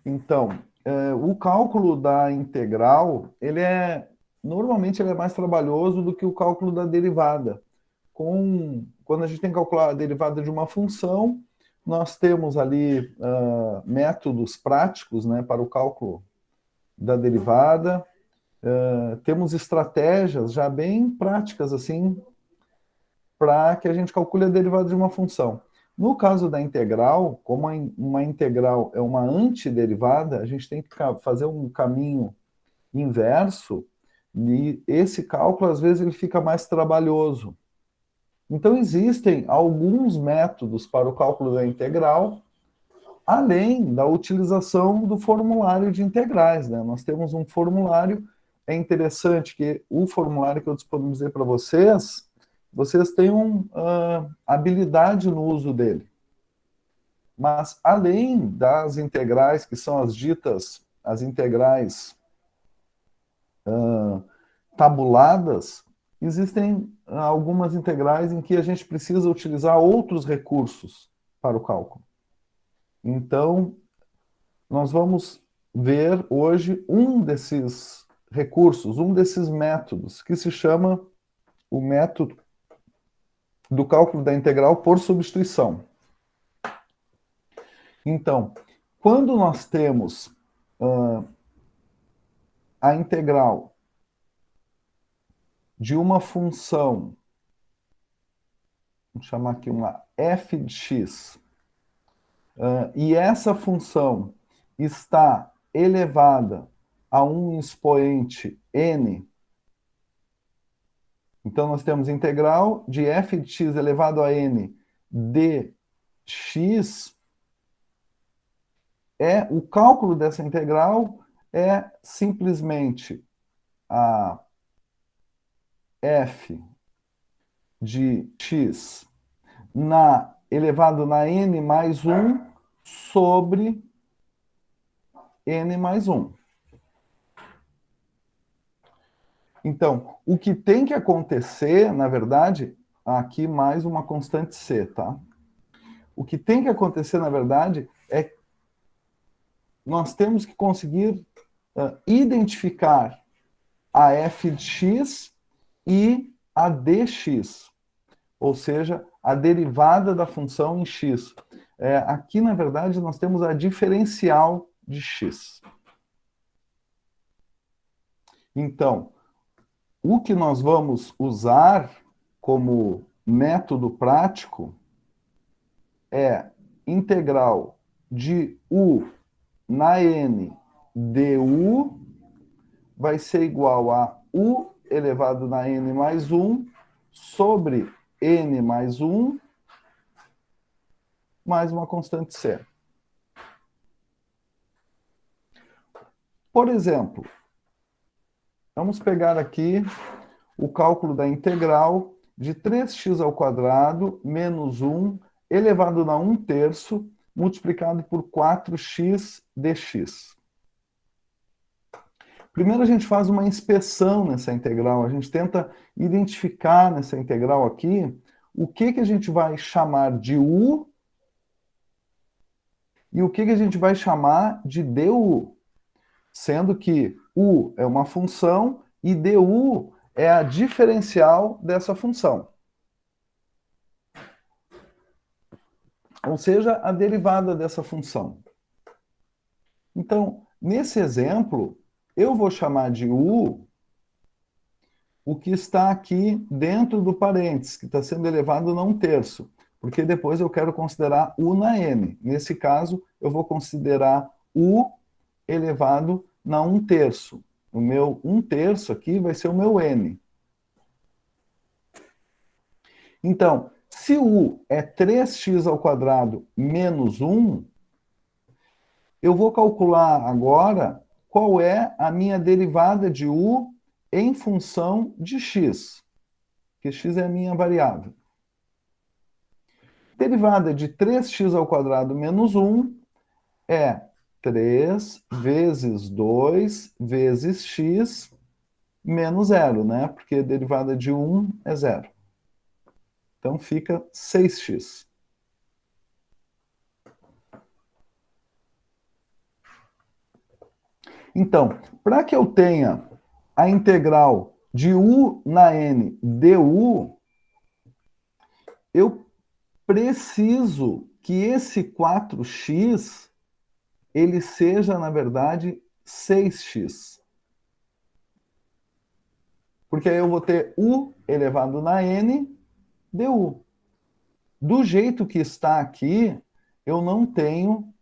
Então, o cálculo da integral, normalmente ele é mais trabalhoso do que o cálculo da derivada. Quando a gente tem que calcular a derivada de uma função, nós temos ali métodos práticos, né, para o cálculo da derivada, temos estratégias já bem práticas assim para que a gente calcule a derivada de uma função. No caso da integral, como uma integral é uma antiderivada, a gente tem que fazer um caminho inverso e esse cálculo, às vezes, ele fica mais trabalhoso. Então, existem alguns métodos para o cálculo da integral, além da utilização do formulário de integrais, né? Nós temos um formulário, é interessante que o formulário que eu disponibilizei para vocês tenham habilidade no uso dele. Mas, além das integrais, que são as integrais tabuladas, existem algumas integrais em que a gente precisa utilizar outros recursos para o cálculo. Então, nós vamos ver hoje um desses recursos, um desses métodos, que se chama o método do cálculo da integral por substituição. Então, quando nós temos a integral de uma função, vamos chamar aqui uma f de x, e essa função está elevada a um expoente n, então nós temos integral de f de x elevado a n dx, o cálculo dessa integral é simplesmente a f de x elevado na n mais 1 sobre n mais 1. Então, o que tem que acontecer, na verdade, aqui mais uma constante c, tá? O que tem que acontecer, na verdade, é que nós temos que conseguir identificar a f de x e a dx, ou seja, a derivada da função em x. Aqui, na verdade, nós temos a diferencial de x. Então, o que nós vamos usar como método prático é integral de u na n du vai ser igual a u elevado na n mais 1 sobre n mais 1 mais uma constante c. Por exemplo, vamos pegar aqui o cálculo da integral de 3x ao quadrado menos 1 elevado na 1/3 multiplicado por 4x dx. Primeiro a gente faz uma inspeção nessa integral, a gente tenta identificar nessa integral aqui o que a gente vai chamar de u e o que a gente vai chamar de du, sendo que u é uma função e du é a diferencial dessa função. Ou seja, a derivada dessa função. Então, nesse exemplo, eu vou chamar de u o que está aqui dentro do parênteses, que está sendo elevado na 1/3, porque depois eu quero considerar u na n. Nesse caso, eu vou considerar u elevado na 1/3. O meu 1/3 aqui vai ser o meu n. Então, se u é 3x ao quadrado menos 1, eu vou calcular agora qual é a minha derivada de u em função de x, que x é a minha variável. Derivada de 3x ao quadrado menos 1 é 3 vezes 2 vezes x menos 0, né? Porque a derivada de 1 é 0. Então fica 6x. Então, para que eu tenha a integral de u na n du, eu preciso que esse 4x ele seja, na verdade, 6x. Porque aí eu vou ter u elevado na n du. Do jeito que está aqui, eu não tenho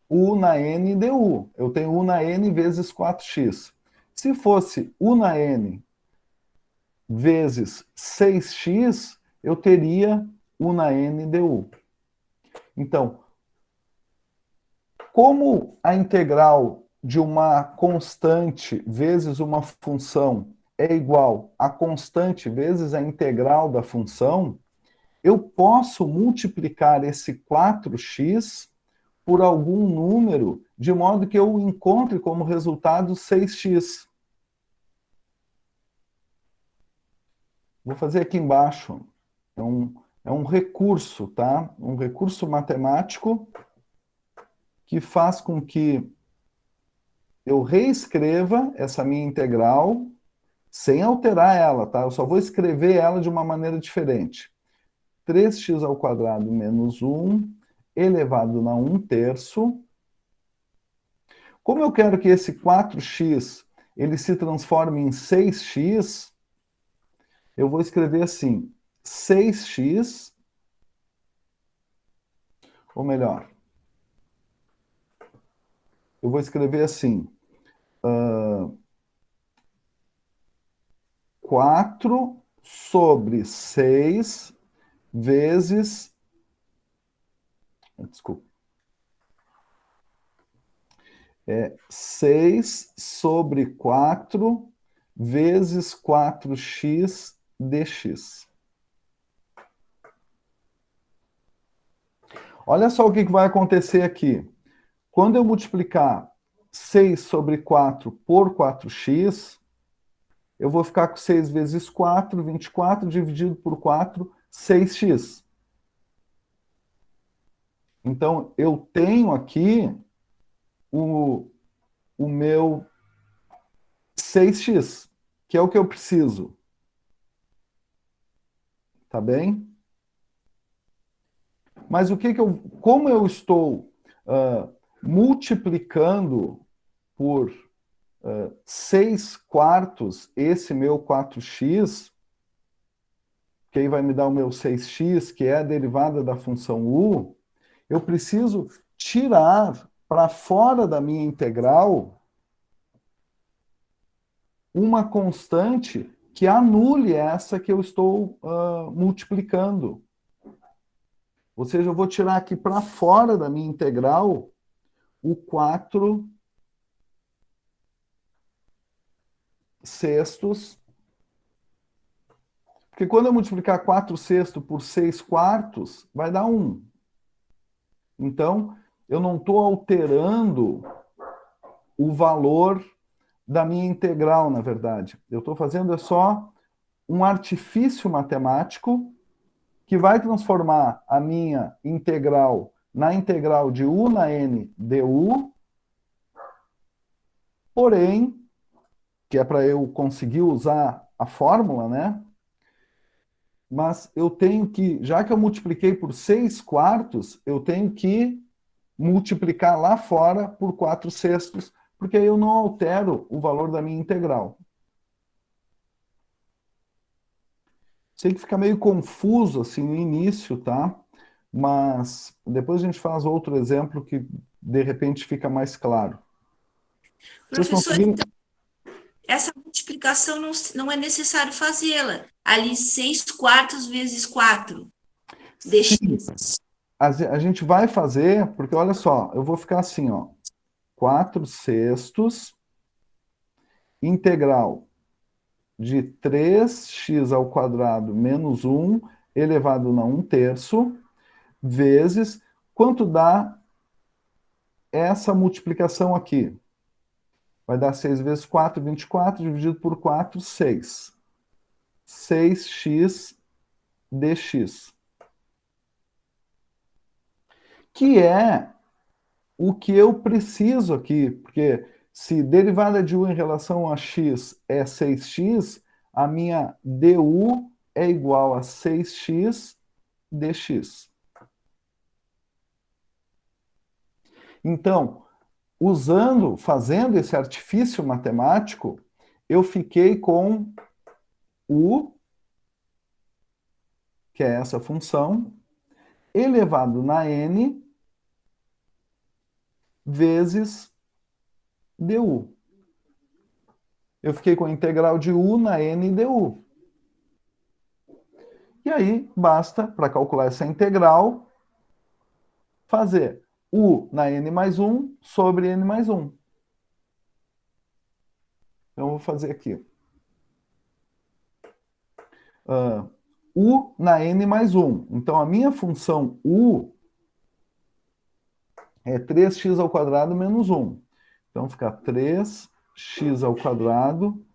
u na n du. Eu tenho u na n vezes 4x. Se fosse u na n vezes 6x, eu teria u na n du. Então, como a integral de uma constante vezes uma função é igual a constante vezes a integral da função, eu posso multiplicar esse 4x por algum número, de modo que eu encontre como resultado 6x. Vou fazer aqui embaixo. É um recurso, tá? Um recurso matemático que faz com que eu reescreva essa minha integral sem alterar ela, tá? Eu só vou escrever ela de uma maneira diferente. 3x ao quadrado menos 1 elevado na 1/3. Como eu quero que esse 4x ele se transforme em 6x, eu vou escrever assim, 6x, ou melhor, eu vou escrever assim, 4 sobre 6 vezes, desculpa, 6 sobre 4 vezes 4x dx. Olha só o que vai acontecer aqui. Quando eu multiplicar 6 sobre 4 por 4x, eu vou ficar com 6 vezes 4, 24, dividido por 4, 6x. Então, eu tenho aqui o meu 6x, que é o que eu preciso. Tá bem? Mas como eu estou multiplicando por 6/4 esse meu 4x, que aí vai me dar o meu 6x, que é a derivada da função u, eu preciso tirar para fora da minha integral uma constante que anule essa que eu estou multiplicando. Ou seja, eu vou tirar aqui para fora da minha integral o 4/6. Porque quando eu multiplicar 4/6 por 6/4, vai dar 1. Então, eu não estou alterando o valor da minha integral, na verdade. Eu estou fazendo só um artifício matemático que vai transformar a minha integral na integral de u na n du, porém, que é para eu conseguir usar a fórmula, né? Mas eu tenho que, já que eu multipliquei por 6/4, eu tenho que multiplicar lá fora por 4/6, porque aí eu não altero o valor da minha integral. Sei que fica meio confuso assim no início, tá? Mas depois a gente faz outro exemplo que de repente fica mais claro. Vocês Professor, conseguiram? então, essa multiplicação não é necessário fazê-la. Ali, 6/4 vezes 4 Sim, dx. a gente vai fazer, porque olha só, eu vou ficar assim, ó, 4/6 integral de 3x ao quadrado menos 1 elevado na 1/3 vezes quanto dá essa multiplicação aqui. Vai dar 6 vezes 4, 24, dividido por 4, 6. 6x dx. Que é o que eu preciso aqui, porque Se derivada de u em relação a x é 6x, a minha du é igual a 6x dx. Então, fazendo esse artifício matemático, eu fiquei com u, que é essa função, elevado na n vezes du. Eu fiquei com a integral de u na n du. E aí, basta, para calcular essa integral, fazer u na n mais 1 sobre n mais 1. Então, eu vou fazer aqui. U na n mais 1. Então, a minha função u é 3x ao quadrado menos 1. Então, fica 3x ao quadrado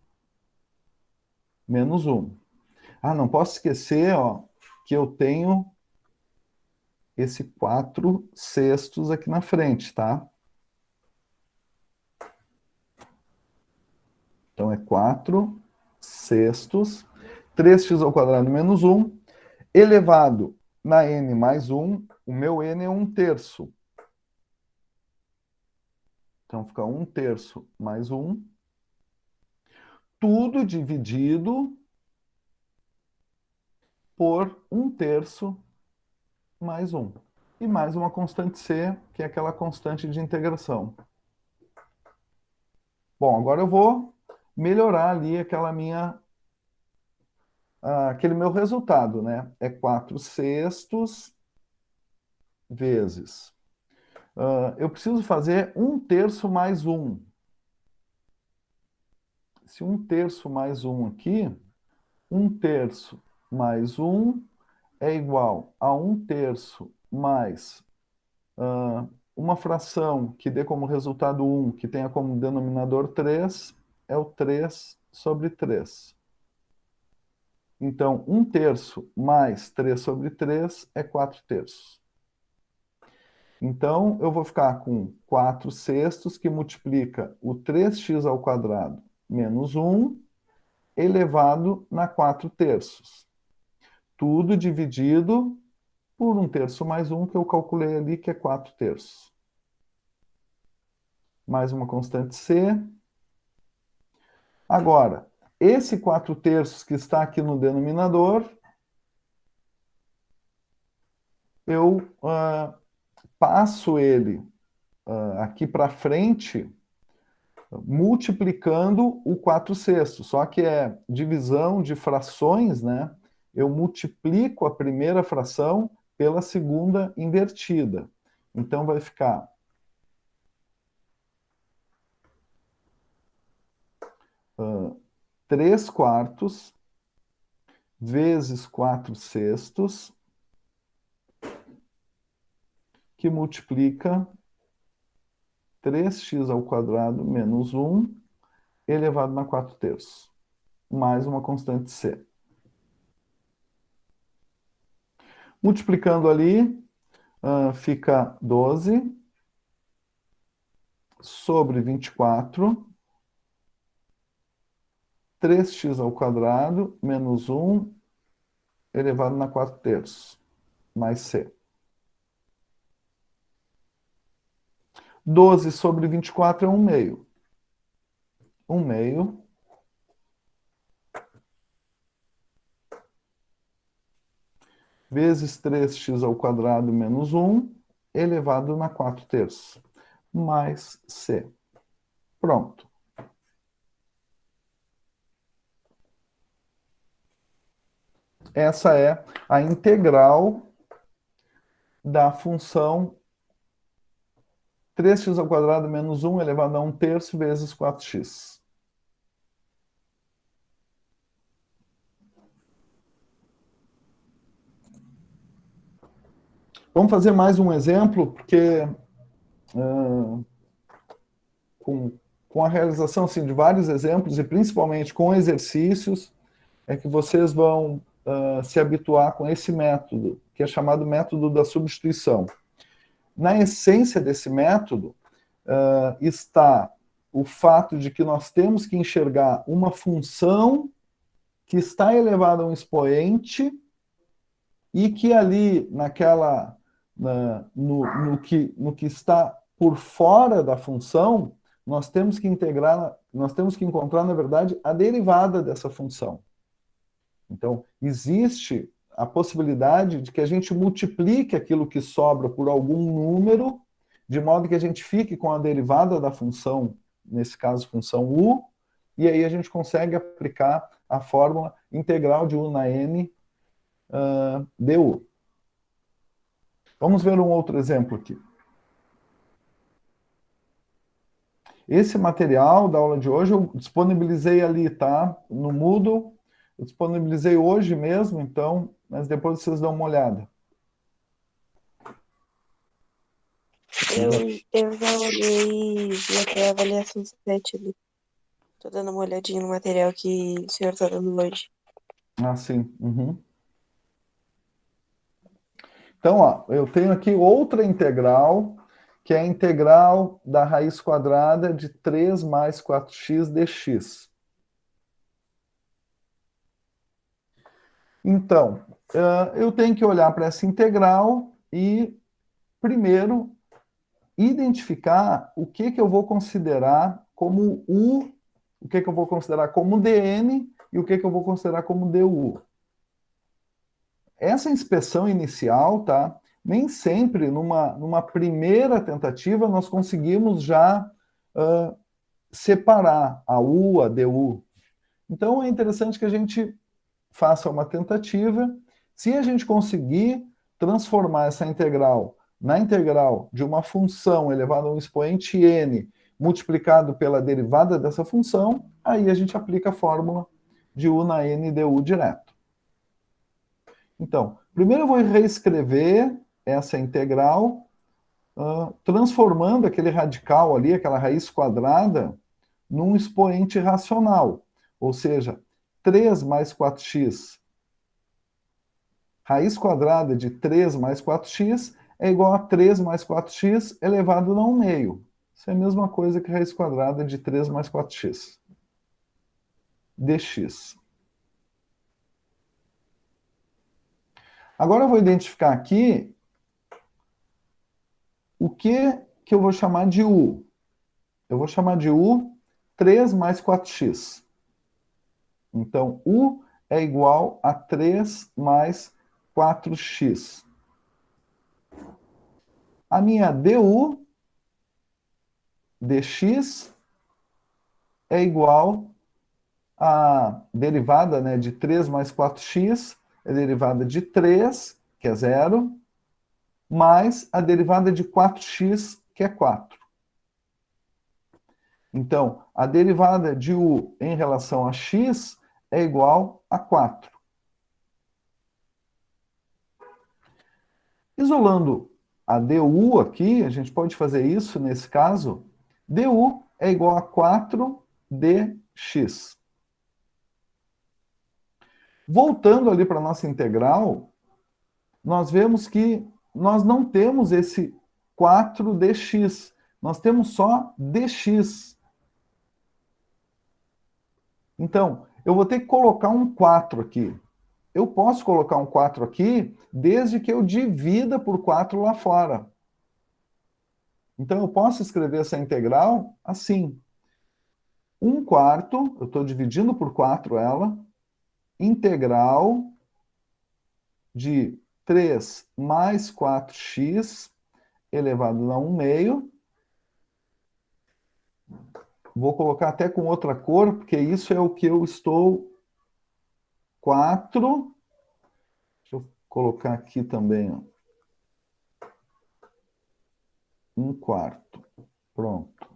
menos 1. Ah, não posso esquecer, ó, que eu tenho esse 4/6 aqui na frente, tá? Então, é 4/6, 3x ao quadrado menos 1, elevado na n mais 1, o meu n é 1/3. Então, fica 1/3 mais 1, tudo dividido por 1/3 mais 1. E mais uma constante c, que é aquela constante de integração. Bom, agora eu vou melhorar ali aquele meu resultado, né? É 4/6 vezes. Eu preciso fazer 1/3 mais 1. Se 1/3 mais 1 aqui, 1/3 mais 1 é igual a 1/3 mais uma fração que dê como resultado 1, que tenha como denominador 3, é o 3 sobre 3. Então, 1/3 mais 3 sobre 3 é 4/3. Então, eu vou ficar com 4/6, que multiplica o 3x ao quadrado menos 1, elevado na 4/3. Tudo dividido por 1/3 mais 1, que eu calculei ali, que é 4/3. Mais uma constante c. Agora, esse 4/3 que está aqui no denominador, eu passo ele aqui para frente, multiplicando o 4/6. Só que é divisão de frações, né? Eu multiplico a primeira fração pela segunda invertida. Então, vai ficar 3/4 vezes 4/6, que multiplica 3x ao quadrado menos 1 elevado na 4/3, mais uma constante c. Multiplicando ali, fica 12 sobre 24, 3x ao quadrado menos 1 elevado na 4/3, mais c. 12 sobre 24 é 1/2. 1/2 vezes 3x ao quadrado menos 1 elevado na 4/3, mais c. Pronto. Essa é a integral da função 3x ao quadrado menos 1 elevado a 1/3 vezes 4x. Vamos fazer mais um exemplo, porque com a realização assim, de vários exemplos, e principalmente com exercícios, é que vocês vão se habituar com esse método, que é chamado método da substituição. Na essência desse método está o fato de que nós temos que enxergar uma função que está elevada a um expoente e que ali, no que está por fora da função, nós temos que encontrar, na verdade, a derivada dessa função. Então, existe a possibilidade de que a gente multiplique aquilo que sobra por algum número, de modo que a gente fique com a derivada da função, nesse caso, função u, e aí a gente consegue aplicar a fórmula integral de u na n du. Vamos ver um outro exemplo aqui. Esse material da aula de hoje eu disponibilizei ali, tá? No Moodle. Eu disponibilizei hoje mesmo, então, mas depois vocês dão uma olhada. Eu já olhei até a avaliação 7 ali. Tô dando uma olhadinha no material que o senhor tá dando hoje. Ah, sim. Uhum. Então, ó, eu tenho aqui outra integral, que é a integral da raiz quadrada de 3 mais 4x dx. Então, eu tenho que olhar para essa integral e, primeiro, identificar o que eu vou considerar como u, o que eu vou considerar como dn e o que eu vou considerar como du. Essa inspeção inicial, tá? Nem sempre, numa primeira tentativa, nós conseguimos já separar a u, a du. Então, é interessante que a gente faça uma tentativa. Se a gente conseguir transformar essa integral na integral de uma função elevada a um expoente n multiplicado pela derivada dessa função, aí a gente aplica a fórmula de u na n du direto. Então, primeiro eu vou reescrever essa integral, transformando aquele radical ali, aquela raiz quadrada, num expoente racional. Ou seja, 3 mais 4x. Raiz quadrada de 3 mais 4x é igual a 3 mais 4x elevado a 1 meio. Isso é a mesma coisa que raiz quadrada de 3 mais 4x. dx. Agora eu vou identificar aqui o que eu vou chamar de u. Eu vou chamar de u 3 mais 4x. Então, u é igual a 3 mais 4x. A minha du dx é igual a derivada, né, de 3 mais 4x, é derivada de 3, que é 0, mais a derivada de 4x, que é 4. Então, a derivada de u em relação a x é igual a 4. Isolando a du aqui, a gente pode fazer isso nesse caso, du é igual a 4dx. Voltando ali para a nossa integral, nós vemos que nós não temos esse 4dx, nós temos só dx. Então, eu vou ter que colocar um 4 aqui. Eu posso colocar um 4 aqui, desde que eu divida por 4 lá fora. Então, eu posso escrever essa integral assim. 1/4, eu estou dividindo por 4 ela, integral de 3 mais 4x elevado a 1 meio. Vou colocar até com outra cor, porque isso é o que eu estou... 4. Deixa eu colocar aqui também, ó. 1/4. Pronto.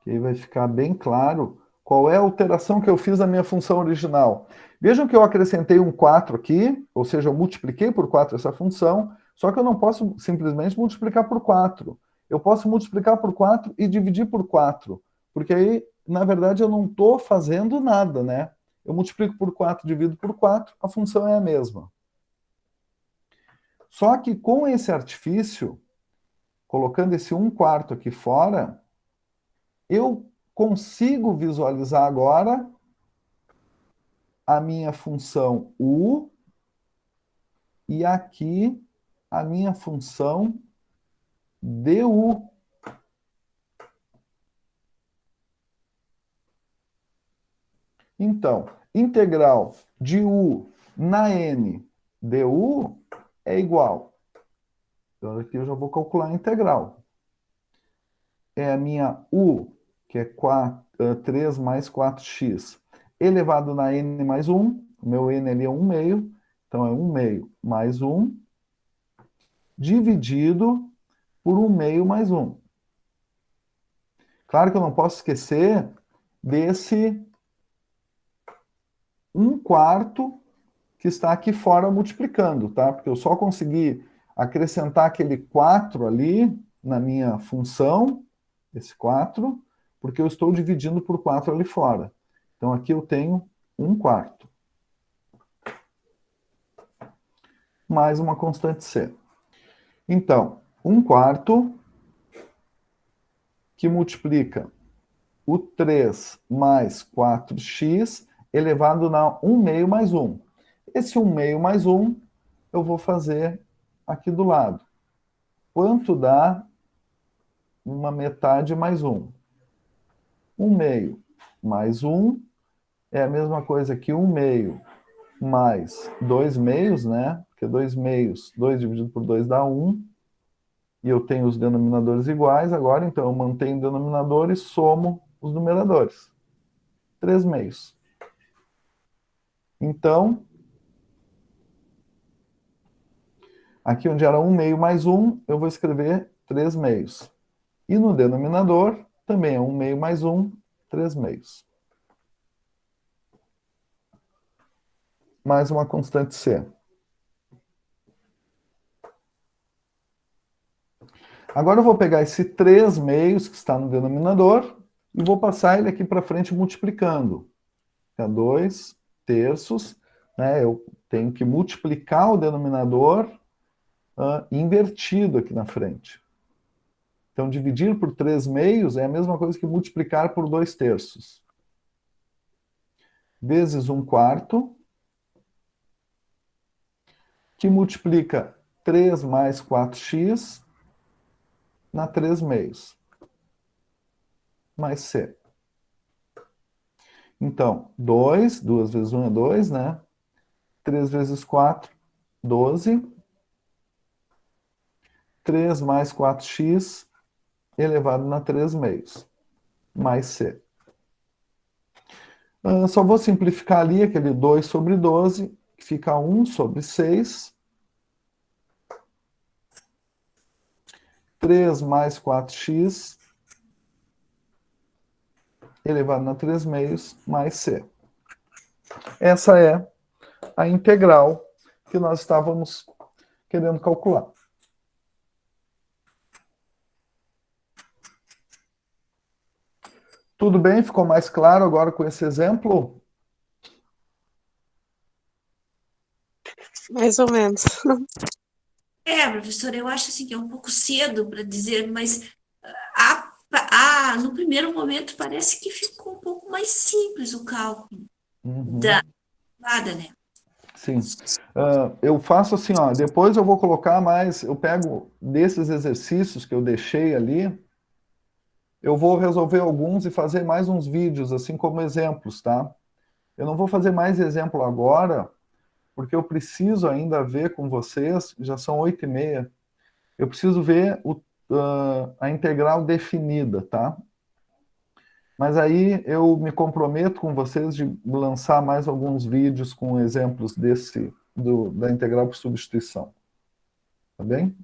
Que aí vai ficar bem claro qual é a alteração que eu fiz na minha função original. Vejam que eu acrescentei um 4 aqui, ou seja, eu multipliquei por 4 essa função, só que eu não posso simplesmente multiplicar por 4. Eu posso multiplicar por 4 e dividir por 4, porque aí, na verdade, eu não estou fazendo nada, né? Eu multiplico por 4, divido por 4, a função é a mesma. Só que com esse artifício, colocando esse 1/4 aqui fora, eu consigo visualizar agora a minha função u e aqui a minha função du. Então, integral de u na n du é igual. Então, aqui eu já vou calcular a integral. É a minha u, que é 3 mais 4x, elevado na n mais 1. O meu n ali é 1 meio. Então, é 1 meio mais 1, dividido por 1 meio mais 1. Claro que eu não posso esquecer desse 1/4 que está aqui fora multiplicando, tá? Porque eu só consegui acrescentar aquele 4 ali na minha função, esse 4, porque eu estou dividindo por 4 ali fora. Então, aqui eu tenho 1/4. Mais uma constante c. Então, 1/4 que multiplica o 3 mais 4x elevado na 1 meio mais 1. Esse 1 meio mais 1 eu vou fazer aqui do lado. Quanto dá uma metade mais 1? 1 meio mais 1 é a mesma coisa que 1 meio mais 2 meios, né? Porque 2 meios, 2 dividido por 2 dá 1. E eu tenho os denominadores iguais agora, então eu mantenho o denominador e somo os numeradores. 3 meios. Então, aqui onde era 1 meio mais 1, eu vou escrever 3 meios. E no denominador, também é 1 meio mais 1, 3 meios. Mais uma constante c. Agora eu vou pegar esse 3 meios que está no denominador e vou passar ele aqui para frente multiplicando. É 2 terços, né? Eu tenho que multiplicar o denominador invertido aqui na frente. Então, dividir por 3 meios é a mesma coisa que multiplicar por 2 terços. Vezes 1/4, que multiplica 3 mais 4x na 3 meios, mais c. Então, 2 vezes 1 é 2, né? 3 vezes 4, 12. 3 mais 4x elevado na 3 meios, mais c. Só vou simplificar ali aquele 2 sobre 12, que fica 1 sobre 6. 3 mais 4x elevado na 3 meios, mais c. Essa é a integral que nós estávamos querendo calcular. Tudo bem? Ficou mais claro agora com esse exemplo? Mais ou menos. Professora, eu acho assim que é um pouco cedo para dizer, mas no primeiro momento parece que ficou um pouco mais simples o cálculo da nada, né? Sim. Eu faço assim, ó, depois eu vou colocar mais, eu pego desses exercícios que eu deixei ali, eu vou resolver alguns e fazer mais uns vídeos, assim como exemplos, tá? Eu não vou fazer mais exemplo agora, porque eu preciso ainda ver com vocês, já são 8h30, eu preciso ver a integral definida, tá? Mas aí eu me comprometo com vocês de lançar mais alguns vídeos com exemplos da integral por substituição. Tá bem?